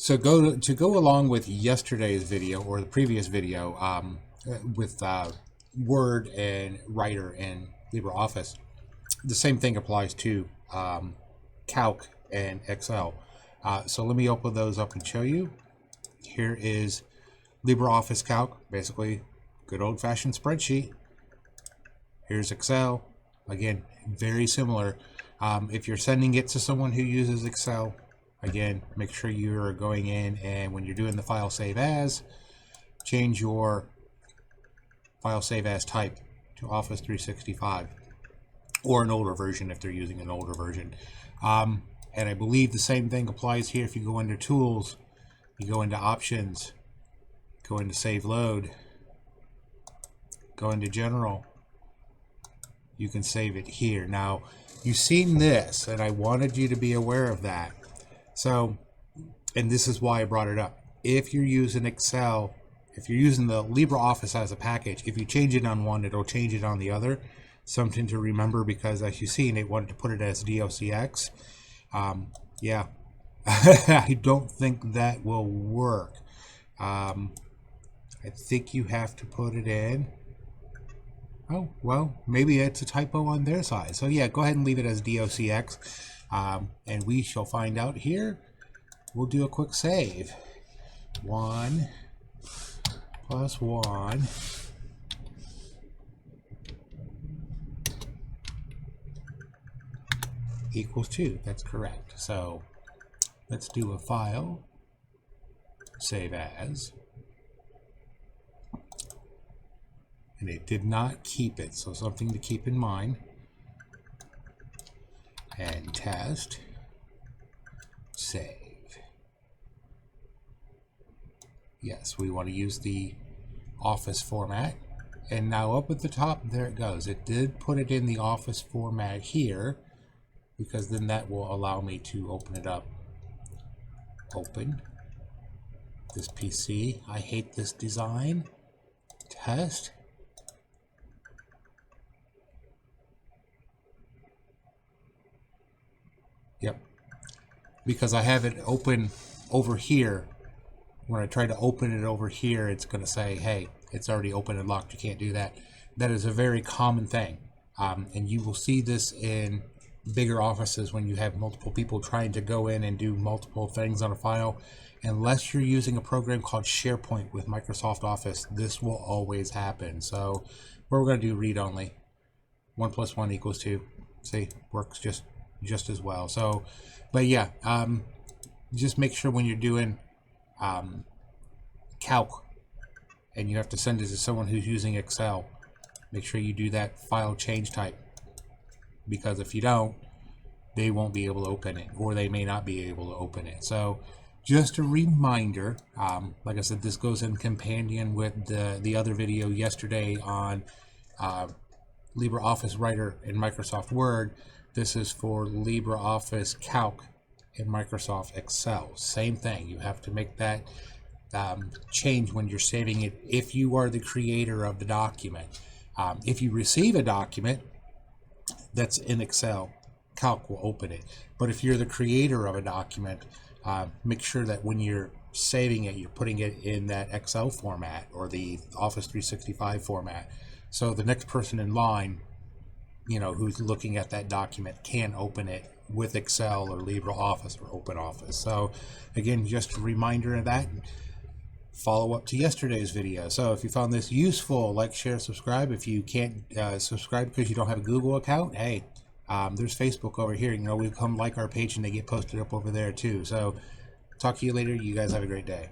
to go along with yesterday's video or the previous video with Word and Writer and LibreOffice, the same thing applies to Calc and Excel. So let me open those up and show you. Here is LibreOffice Calc, basically good old-fashioned spreadsheet. Here's Excel, again, very similar. If you're sending it to someone who uses Excel, again, make sure you're going in and when you're doing the file save as, change your file save as type to Office 365 or an older version if they're using an older version. And I believe the same thing applies here. If you go under Tools, you go into Options, go into Save Load, go into General, you can save it here. Now, you've seen this, and I wanted you to be aware of that. So, and this is why I brought it up. If you're using Excel, if you're using the LibreOffice as a package, if you change it on one, it'll change it on the other. Something to remember, because as you've seen, it wanted to put it as DOCX. Yeah, I don't think that will work. I think you have to put it in. Oh, well, maybe it's a typo on their side. So yeah, go ahead and leave it as DOCX. And we shall find out here. We'll do a quick save. 1 + 1 = 2. That's correct. So let's do a file, save as. And it did not keep it, so something to keep in mind. And test, save. Yes, we want to use the Office format. And now up at the top, there it goes. It did put it in the Office format here, because then that will allow me to open it up. Open this PC. I hate this design. Test. Yep, because I have it open over here. When I try to open it over here, it's going to say, hey, it's already open and locked, you can't do that. That is a very common thing. And you will see this in bigger offices when you have multiple people trying to go in and do multiple things on a file. Unless you're using a program called SharePoint with Microsoft Office, this will always happen. So we're going to do read only. 1 + 1 = 2. See, works just as well. So, but yeah, just make sure when you're doing Calc and you have to send it to someone who's using Excel, make sure you do that file change type, because if you don't, they won't be able to open it, or they may not be able to open it. So just a reminder, like I said, this goes in companion with the other video yesterday on LibreOffice Writer in Microsoft Word. This is for LibreOffice Calc in Microsoft Excel. Same thing. You have to make that change when you're saving it if you are the creator of the document. If you receive a document that's in Excel, Calc will open it. But if you're the creator of a document, make sure that when you're saving it, you're putting it in that Excel format or the Office 365 format. So the next person in line, you know, who's looking at that document can open it with Excel or LibreOffice or OpenOffice. So again, just a reminder of that. Follow up to yesterday's video. So if you found this useful, like, share, subscribe. If you can't subscribe because you don't have a Google account, hey, there's Facebook over here. You know, we come like our page and they get posted up over there too. So talk to you later. You guys have a great day.